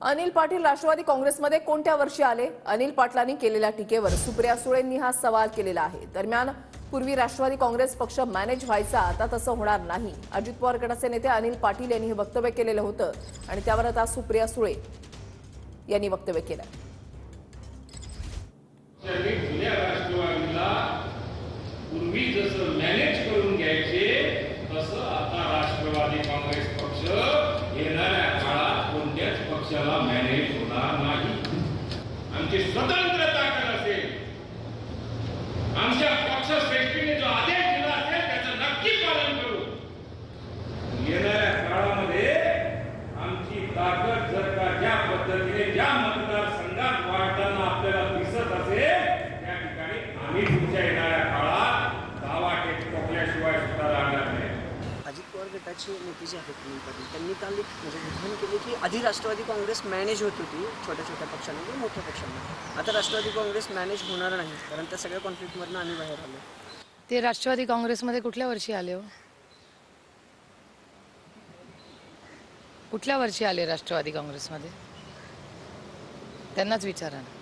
अनिल पाटील राष्ट्रवादी काँग्रेसमध्ये कोणत्या वर्षी आले? अनिल पाटलांनी केलेल्या टीकेवर सुप्रिया सुळेंनी हा सवाल केलेला आहे। दरम्यान पूर्वी राष्ट्रवादी काँग्रेस पक्ष मॅनेज व्हायचा, आता तसं होणार नाही। अजित पवार गटाचे नेते अनिल पाटील यांनी हे वक्तव्य केलेलं होतं आणि त्यावर आता सुप्रिया सुळे यांनी वक्तव्य केलं। पूर्वी जसं मॅनेज करून घ्यायचे तसं आता राष्ट्रवादी काँग्रेस पक्ष येणाऱ्या काळात कोणत्याच पक्षाला मॅनेज होणार नाही। आमची स्वतंत्र ताकद असेल, आमच्या पक्षश्रेष्ठीने जो आदेश दिला असेल त्याचं नक्की पालन करू। येणाऱ्या काळामध्ये आमची ताकद जर का ज्या पद्धतीने ज्या मतदारसंघात वाढताना आपल्याला दिसत असेल त्या ठिकाणी आम्ही तुमच्या येणाऱ्या काळात दावा ठोकल्याशिवाय सुद्धा राहणार नाही। अजित पवार गटाचे नेते जे आहेत अनिल पाटील त्यांनी काल एक विधान केले की आधी राष्ट्रवादी काँग्रेस मॅनेज होत होती छोट्या छोट्या पक्षांमध्ये मोठ्या पक्षांमध्ये, आता राष्ट्रवादी काँग्रेस मॅनेज होणार नाही कारण त्या सगळ्या कॉन्फ्लिक्टमधून आम्ही बाहेर आलो। ते राष्ट्रवादी काँग्रेसमध्ये कुठल्या वर्षी आले हो? कुठल्या वर्षी आले राष्ट्रवादी काँग्रेसमध्ये? त्यांनाच विचारा ना।